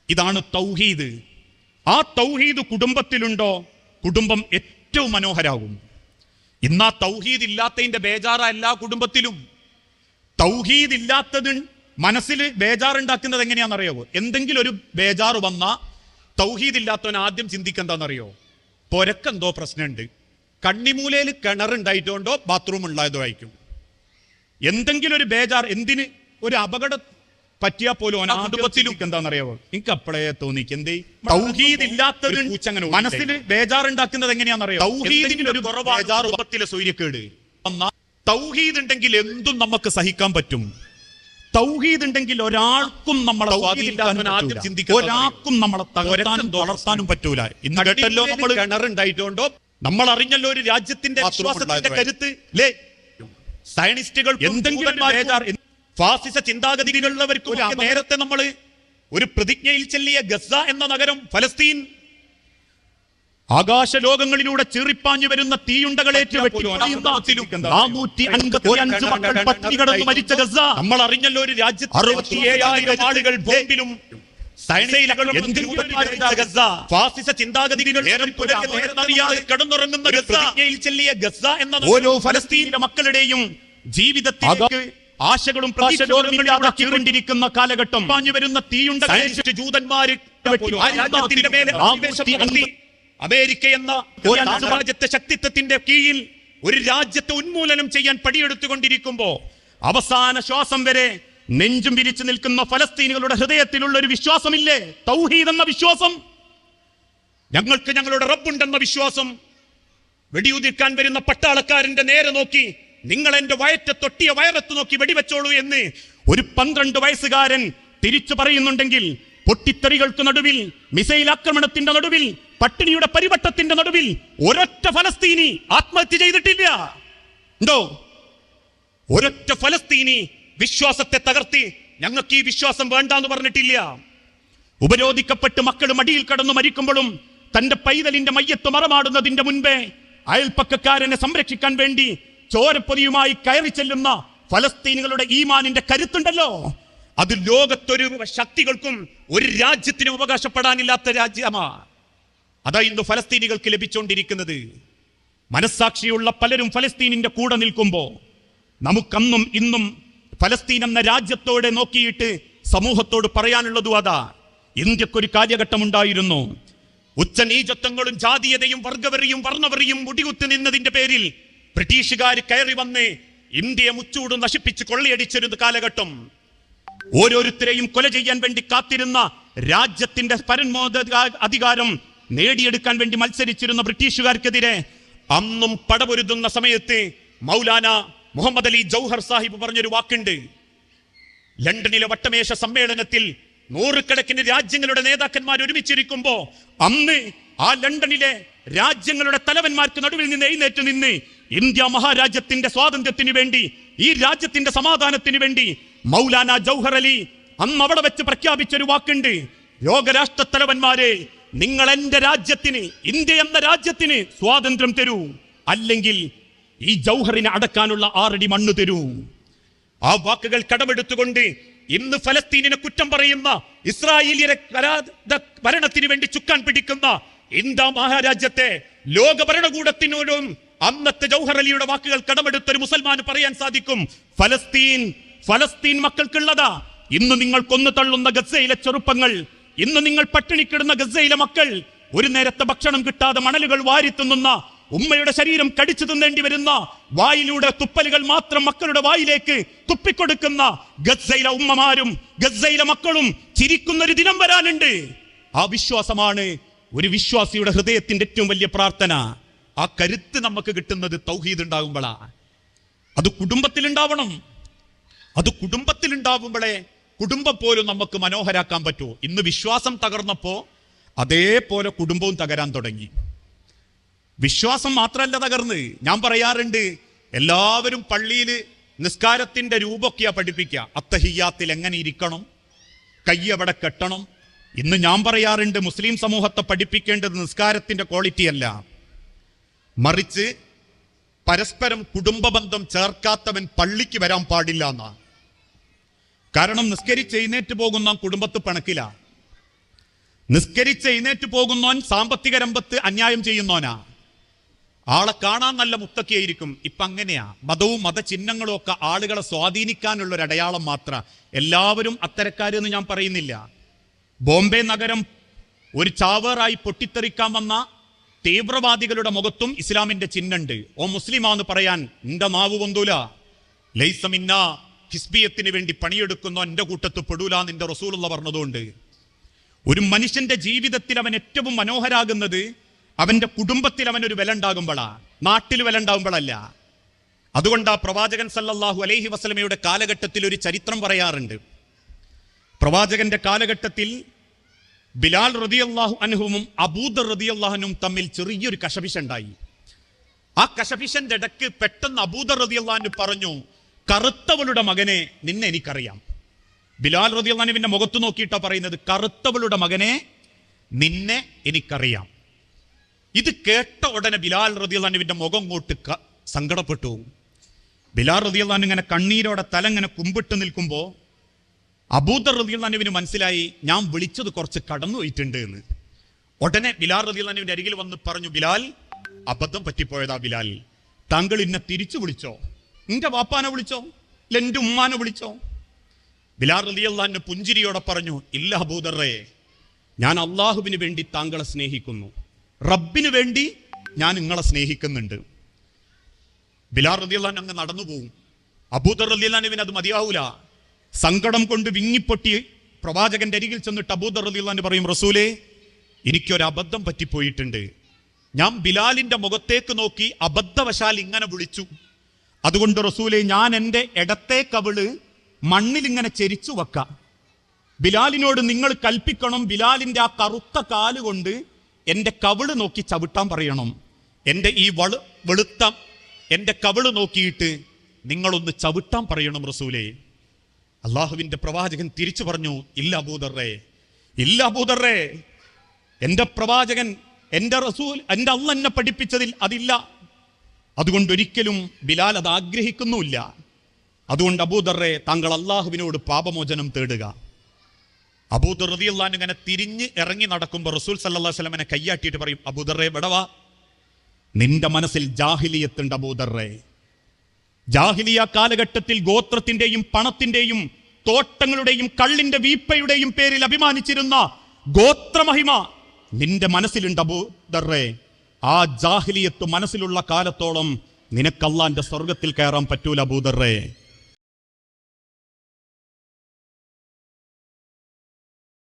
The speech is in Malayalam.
ഇതാണ് തൗഹീദ്. ആ തൗഹീദ് കുടുംബത്തിലുണ്ടോ, കുടുംബം ഏറ്റവും മനോഹരാകും. ഇന്നാ തൗഹീദ് ഇല്ലാത്തതിന്റെ ബേജാറ എല്ലാ കുടുംബത്തിലും. തൗഹീദ് ഇല്ലാത്തത് മനസ്സിൽ ബേജാറുണ്ടാക്കുന്നത് എങ്ങനെയാണെന്നറിയാവോ? എന്തെങ്കിലും ഒരു ബേജാറ് വന്നാ തൗഹീദ് ഇല്ലാത്തവൻ ആദ്യം ചിന്തിക്കെന്താണെന്നറിയോ? പൊരക്കെന്തോ പ്രശ്നമുണ്ട്, കണ്ണിമൂലയിൽ കിണറുണ്ടായിട്ടുണ്ടോ ബാത്റൂം ഉണ്ടായതോ ആയിരിക്കും. എന്തെങ്കിലും ഒരു ബേജാർ, എന്തിന് ഒരു അപകടം പറ്റിയാൽ പോലും കുടുംബത്തിലും എന്താണെന്നറിയാവോ? എനിക്ക് അപ്പോഴേ തോന്നിക്ക് എന്തേ തൗഹീദ് ഇല്ലാത്തത് മനസ്സിൽ ബേജാറുണ്ടാക്കുന്നത് എങ്ങനെയാണെന്നറിയോ? തൗഹീദിന്റെ ഒരു കുടുംബത്തിലെ സൂര്യക്കേട്. തൗഹീദ് ഉണ്ടെങ്കിൽ എന്തും നമുക്ക് സഹിക്കാൻ പറ്റും. തൗഹീദ് ഉണ്ടെങ്കിൽ ഒരാൾക്കും നമ്മളെ ഒരാൾക്കും നമ്മളെ തകർത്താനും വളർത്താനും പറ്റൂല. ഇന്ന് കേട്ടല്ലോ നമ്മൾ കിണറുണ്ടായിട്ടുണ്ടോ, നമ്മൾ അറിഞ്ഞല്ലോ ഒരു രാജ്യത്തിന്റെ വിശ്വാസത്തിന്റെ കരുത്ത് അല്ലേ? സയനിസ്റ്റുകൾ എന്തെങ്കിലും ഫാസിസ ചിന്താഗതികളുള്ളവർക്കും നേരത്തെ നമ്മൾ ഒരു പ്രതിജ്ഞയിൽ ചൊല്ലിയ ഗസ എന്ന നഗരം, ഫലസ്തീൻ, ആകാശ ലോകങ്ങളിലൂടെ ചീറിപ്പാഞ്ഞു വരുന്ന തീയുണ്ടകളേറ്റ് മരിച്ച ഗസ. നമ്മൾ അറിഞ്ഞല്ലോ ഒരു രാജ്യത്ത് 67,000 ആളുകൾ ബോംബിലും ഫാസിസ ചിന്താഗതികൾ കിടന്നുറങ്ങുന്ന പ്രതിജ്ഞയിൽ ചൊല്ലിയ ഗസ എന്ന ഓരോ ഫലസ്തീനിലെ മക്കളുടെയും ജീവിതത്തിലേക്ക് ആശകളും പ്രതീക്ഷകൊണ്ടിരിക്കുന്ന കാലഘട്ടം. പാഞ്ഞു വരുന്ന തീയുണ്ട ജൂതന്മാര് അമേരിക്ക എന്ന രാജ്യത്തെ ശക്തിത്വത്തിന്റെ കീഴിൽ ഒരു രാജ്യത്തെ ഉന്മൂലനം ചെയ്യാൻ പടിയെടുത്തുകൊണ്ടിരിക്കുമ്പോ അവസാന ശ്വാസം വരെ നെഞ്ചും വിരിച്ചു നിൽക്കുന്ന ഫലസ്തീനികളുടെ ഹൃദയത്തിലുള്ള ഒരു വിശ്വാസമില്ലേ? തൗഹീദ് എന്ന വിശ്വാസം. ഞങ്ങൾക്ക് ഞങ്ങളുടെ റബ്ബുണ്ടെന്ന വിശ്വാസം. വെടിയുതിർക്കാൻ വരുന്ന പട്ടാളക്കാരന്റെ നേരെ നോക്കി നിങ്ങൾ എന്റെ വയറ്റ തൊട്ടിയ വയറത്ത് നോക്കി വെടിവെച്ചോളൂ എന്ന് ഒരു 12 വയസ്സുകാരൻ തിരിച്ചു പറയുന്നുണ്ടെങ്കിൽ, പൊട്ടിത്തെറികൾക്ക് നടുവിൽ, മിസൈൽ ആക്രമണത്തിന്റെ നടുവിൽ, പട്ടിണിയുടെ പരിവട്ടത്തിന്റെ നടുവിൽ ഒരൊറ്റ ഫലസ്തീനി ആത്മഹത്യ ചെയ്തിട്ടില്ല. ഉണ്ടോ? ഒരൊറ്റ ഫലസ്തീനി വിശ്വാസത്തെ തകർത്തി ഞങ്ങൾക്ക് ഈ വിശ്വാസം വേണ്ടാന്ന് പറഞ്ഞിട്ടില്ല. ഉപരോധിക്കപ്പെട്ട് മക്കൾ മടിയിൽ കടന്നു മരിക്കുമ്പോഴും തന്റെ പൈതലിന്റെ മയ്യത്ത് മറമാടുന്നതിന്റെ മുൻപേ അയൽപ്പക്കക്കാരനെ സംരക്ഷിക്കാൻ വേണ്ടി ചോരപ്പൊതിയുമായി കയറി ചെല്ലുന്ന ഫലസ്തീനികളുടെ ഈമാനിന്റെ കരുത്തുണ്ടല്ലോ, അത് ലോകത്തൊരു ശക്തികൾക്കും ഒരു രാജ്യത്തിനും അവകാശപ്പെടാനില്ലാത്ത രാജ്യമാ. അതാ ഇന്ന് ഫലസ്തീനികൾക്ക് ലഭിച്ചുകൊണ്ടിരിക്കുന്നത്. മനസ്സാക്ഷിയുള്ള പലരും ഫലസ്തീനിന്റെ കൂടെ നിൽക്കുമ്പോ നമുക്കന്നും ഇന്നും ഫലസ്തീൻ എന്ന രാജ്യത്തോടെ നോക്കിയിട്ട് സമൂഹത്തോട് പറയാനുള്ളതും അതാ. ഇന്ത്യക്കൊരു കാലഘട്ടമുണ്ടായിരുന്നു, ഉച്ചനീചത്വങ്ങളും ജാതീയതയും വർഗവെറിയും വർണ്ണവെറിയും മുടികുത്തി നിന്നതിന്റെ പേരിൽ ബ്രിട്ടീഷുകാർ കയറി വന്ന് ഇന്ത്യയെ മുച്ചൂട് നശിപ്പിച്ച് കൊള്ളയടിച്ചിരുന്ന കാലഘട്ടം. ഓരോരുത്തരെയും കൊല ചെയ്യാൻ വേണ്ടി കാത്തിരുന്ന രാജ്യത്തിന്റെ പരമോന്നത അധികാരം നേടിയെടുക്കാൻ വേണ്ടി മത്സരിച്ചിരുന്ന ബ്രിട്ടീഷുകാർക്കെതിരെ അന്നും പടപൊരുതുന്ന സമയത്ത് മൗലാന മുഹമ്മദ് അലി ജൗഹർ സാഹിബ് പറഞ്ഞൊരു വാക്കുണ്ട്. ലണ്ടനിലെ വട്ടമേശ സമ്മേളനത്തിൽ നൂറുകണക്കിന് രാജ്യങ്ങളുടെ നേതാക്കന്മാർ ഒരുമിച്ചിരിക്കുമ്പോ അന്ന് ആ ലണ്ടനിലെ രാജ്യങ്ങളുടെ തലവന്മാർക്ക് നടുവിൽ നിന്ന് എഴുന്നേറ്റ് നിന്ന് ഇന്ത്യ മഹാരാജ്യത്തിന്റെ സ്വാതന്ത്ര്യത്തിന് വേണ്ടി, ഈ രാജ്യത്തിന്റെ സമാധാനത്തിന് വേണ്ടി മൗലാന ജൗഹർ അലി അന്ന് അവിടെ വെച്ച് പ്രഖ്യാപിച്ചൊരു വാക്കുണ്ട്. ലോകരാഷ്ട്ര തലവന്മാരെ, നിങ്ങൾ എന്റെ രാജ്യത്തിന്, ഇന്ത്യ എന്ന രാജ്യത്തിന് സ്വാതന്ത്ര്യം തരൂ, അല്ലെങ്കിൽ ഈ ജൗഹറിനെ അടക്കാനുള്ള 6 അടി മണ്ണ് തരൂ. ആ വാക്കുകൾ കടമെടുത്തുകൊണ്ട് ഇന്ന് ഫലസ്തീനിനെ കുറ്റം പറയുന്ന, ഇസ്രായേലിയരെ ഭരണത്തിന് വേണ്ടി ചുക്കാൻ പിടിക്കുന്ന ഇന്ത്യ മഹാരാജ്യത്തെ ലോക ഭരണകൂടത്തിനോടും അന്നത്തെ ജൗഹർ അലിയുടെ വാക്കുകൾ കടമെടുത്തൊരു മുസൽമാന് പറയാൻ സാധിക്കും, ഫലസ്തീൻ മക്കൾക്കുള്ളതാ. ഇന്ന് നിങ്ങൾ കൊന്നു തള്ളുന്ന ഗസയിലെ ചെറുപ്പങ്ങൾ, ഇന്ന് നിങ്ങൾ പട്ടിണിക്കിടുന്ന ഗസയിലെ മക്കൾ, ഒരു നേരത്തെ ഭക്ഷണം കിട്ടാതെ മണലുകൾ വാരിത്തുന്നുന്ന, ഉമ്മയുടെ ശരീരം കടിച്ചു തിന്നേണ്ടി വരുന്ന, വായിലൂടെ തുപ്പലുകൾ മാത്രം മക്കളുടെ വായിലേക്ക് തുപ്പിക്കൊടുക്കുന്ന ഗസയിലെ ഉമ്മമാരും ഗസയിലെ മക്കളും ചിരിക്കുന്ന ഒരു ദിനം വരാനുണ്ട്. ആ വിശ്വാസമാണ് ഒരു വിശ്വാസിയുടെ ഹൃദയത്തിന്റെ ഏറ്റവും വലിയ പ്രാർത്ഥന. ആ കരുത്ത് നമുക്ക് കിട്ടുന്നത് തൗഹീദ് ഉണ്ടാകുമ്പോഴാ. അത് കുടുംബത്തിലുണ്ടാവണം. അത് കുടുംബത്തിലുണ്ടാവുമ്പോഴേ കുടുംബം പോലും നമുക്ക് മനോഹരാക്കാൻ പറ്റൂ. ഇന്ന് വിശ്വാസം തകർന്നപ്പോ അതേപോലെ കുടുംബവും തകരാൻ തുടങ്ങി. വിശ്വാസം മാത്രമല്ല തകർന്ന്. ഞാൻ പറയാറുണ്ട്, എല്ലാവരും പള്ളിയിൽ നിസ്കാരത്തിന്റെ രൂപമൊക്കെയാ പഠിപ്പിക്കുക. അത്തഹിയ്യാത്തിൽ എങ്ങനെ ഇരിക്കണം, കൈ എവിടെ കെട്ടണം. ഇന്ന് ഞാൻ പറയാറുണ്ട്, മുസ്ലിം സമൂഹത്തെ പഠിപ്പിക്കേണ്ടത് നിസ്കാരത്തിന്റെ ക്വാളിറ്റി അല്ല, മറിച്ച് പരസ്പരം കുടുംബ ബന്ധം ചേർക്കാത്തവൻ പള്ളിക്ക് വരാൻ പാടില്ല എന്നാ. കാരണം നിസ്കരിച്ച് എഴുന്നേറ്റ് പോകുന്ന കുടുംബത്ത് പിണക്കില്ല. നിസ്കരിച്ച് എഴുന്നേറ്റ് പോകുന്നോൻ സാമ്പത്തിക രംഗത്ത് അന്യായം ചെയ്യുന്നോനാ. ആളെ കാണാൻ നല്ല മുത്തക്കിയായിരിക്കും. ഇപ്പൊ അങ്ങനെയാ. മതവും മതചിഹ്നങ്ങളും ഒക്കെ ആളുകളെ സ്വാധീനിക്കാനുള്ള ഒരു അടയാളം മാത്ര. എല്ലാവരും അത്തരക്കാരെന്ന് ഞാൻ പറയുന്നില്ല. ബോംബെ നഗരം ഒരു ചാവേറായി പൊട്ടിത്തെറിക്കാൻ വന്ന തീവ്രവാദികളുടെ മുഖത്തും ഇസ്ലാമിന്റെ ചിഹ്നമുണ്ട്. ഓ മുസ്ലിമാന്ന് പറയാൻ എന്റെ നാവ് പൊന്തൂല. ലൈസമിന്ന ഹിസ്ബിയത്തിന് വേണ്ടി പണിയെടുക്കുന്ന എന്റെ കൂട്ടത്ത് പെടൂല നിന്റെ റസൂലുള്ള പറഞ്ഞതുകൊണ്ട്. ഒരു മനുഷ്യന്റെ ജീവിതത്തിൽ അവൻ ഏറ്റവും മനോഹരാകുന്നത് അവന്റെ കുടുംബത്തിൽ അവനൊരു വില ഉണ്ടാകുമ്പോഴാ, നാട്ടിൽ വില ഉണ്ടാകുമ്പോഴല്ല. അതുകൊണ്ട് ആ പ്രവാചകൻ സല്ലല്ലാഹു അലൈഹി വസല്ലമയുടെ കാലഘട്ടത്തിൽ ഒരു ചരിത്രം പറയാറുണ്ട്. പ്രവാചകന്റെ കാലഘട്ടത്തിൽ ബിലാൽ റളിയല്ലാഹു അൻഹുവും അബൂദർ റളിയല്ലാഹു അൻഹും തമ്മിൽ ചെറിയൊരു കശപിശുണ്ടായി. ആ കശപിശന്റെ ഇടയ്ക്ക് പെട്ടെന്ന് അബൂദർ റളിയല്ലാഹു അൻഹു പറഞ്ഞു, കറുത്തവളുടെ മകനെ നിന്നെ എനിക്കറിയാം. ബിലാൽ റളിയല്ലാഹു അൻഹുവിന്റെ മുഖത്ത് നോക്കിയിട്ടാ പറയുന്നത്, കറുത്തവളുടെ മകനെ നിന്നെ എനിക്കറിയാം. ഇത് കേട്ട ഉടനെ ബിലാൽ റളിയല്ലാഹു അൻഹുവിന്റെ മുഖം കൊണ്ട് സങ്കടപ്പെട്ടു. ബിലാൽ റളിയല്ലാഹു അൻഹു ഇങ്ങനെ കണ്ണീരോടെ തല ഇങ്ങനെ കുമ്പിട്ട് നിൽക്കുമ്പോൾ അബൂദർ റളിയല്ലാഹു അൻഹുവിന് മനസ്സിലായി, ഞാൻ വിളിച്ചത് കുറച്ച് കടന്നു പോയിട്ടുണ്ട് എന്ന്. ഉടനെ ബിലാൽ റളിയല്ലാഹു അൻഹുവിന്റെ അരികിൽ വന്ന് പറഞ്ഞു, ബിലാൽ, അബദ്ധം പറ്റിപ്പോയതാ ബിലാൽ. താങ്കൾ എന്നെ തിരിച്ചു വിളിച്ചോ? നിന്റെ വാപ്പാനെ വിളിച്ചോ? ഇല്ല എന്റെ ഉമ്മാനെ വിളിച്ചോ? ബിലാൽ റളിയല്ലാഹു അൻഹു പുഞ്ചിരിയോടെ പറഞ്ഞു, ഇല്ല അബൂദറേ, ഞാൻ അള്ളാഹുവിന് വേണ്ടി താങ്കളെ സ്നേഹിക്കുന്നു, റബ്ബിന് വേണ്ടി ഞാൻ നിങ്ങളെ സ്നേഹിക്കുന്നുണ്ട്. ബിലാൽ റളിയല്ലാഹു അൻഹു അങ്ങ് നടന്നു പോകും. അബൂദർ റളിയല്ലാഹു അൻഹുവിന് അത് മതിയാവൂല. സങ്കടം കൊണ്ട് വിങ്ങിപ്പൊട്ടി പ്രവാചകന്റെ അരികിൽ ചെന്നിട്ട് അബൂദർ റളിയല്ലാഹു അൻഹു പറയും, റസൂലേ, എനിക്കൊരു അബദ്ധം പറ്റിപ്പോയിട്ടുണ്ട്. ഞാൻ ബിലാലിന്റെ മുഖത്തേക്ക് നോക്കി അബദ്ധവശാൽ ഇങ്ങനെ വിളിച്ചു. അതുകൊണ്ട് റസൂലേ, ഞാൻ എൻ്റെ ഇടത്തെ കവിള് മണ്ണിൽ ഇങ്ങനെ ചെരിച്ചു വെക്കാം. ബിലാലിനോട് നിങ്ങൾ കൽപ്പിക്കണം, ബിലാലിന്റെ ആ കറുത്ത കാലുകൊണ്ട് എൻ്റെ കവിള് നോക്കി ചവിട്ടാൻ പറയണം. എൻ്റെ ഈ വെളുത്ത എൻ്റെ കവിള് നോക്കിയിട്ട് നിങ്ങളൊന്ന് ചവിട്ടാൻ പറയണം റസൂലേ. അള്ളാഹുവിന്റെ പ്രവാചകൻ തിരിച്ചു പറഞ്ഞു, ഇല്ല അബൂദറേ, ഇല്ല അബൂദറേ, എൻ്റെ പ്രവാചകൻ, എൻ്റെ റസൂൽ, എൻ്റെ അള്ളാഹ് എന്നെ പഠിപ്പിച്ചതിൽ അതില്ല. അതുകൊണ്ട് ഒരിക്കലും ബിലാൽ അത് ആഗ്രഹിക്കുന്നുമില്ല. അതുകൊണ്ട് അബൂദറേ, താങ്കൾ അള്ളാഹുവിനോട് പാപമോചനം തേടുക. അബൂദർ റളിയല്ലാഹു അൻഹു ഇങ്ങനെ തിരിഞ്ഞ് ഇറങ്ങി നടക്കുമ്പോൾ റസൂൽ സല്ലല്ലാഹു അലൈഹി വസല്ലമനെ കയ്യാട്ടിയിട്ട് പറയും, അബൂദറേ വിടവാ, നിന്റെ മനസ്സിൽ ജാഹിലിയത്തുണ്ട് അബൂദറേ. ജാഹിലിയ കാലഘട്ടത്തിൽ ഗോത്രത്തിന്റെയും പണത്തിന്റെയും തോട്ടങ്ങളുടെയും കള്ളിന്റെ വീപ്പയുടെയും പേരിൽ അഭിമാനിച്ചിരുന്ന ഗോത്രമഹിമ നിന്റെ മനസ്സിലുണ്ട് അബൂദറേ. ആ ജാഹിലിയത്ത് മനസ്സിലുള്ള കാലത്തോളം നിനക്ക് അല്ലാഹുവിന്റെ സ്വർഗത്തിൽ കയറാൻ പറ്റൂല അബൂദറേ.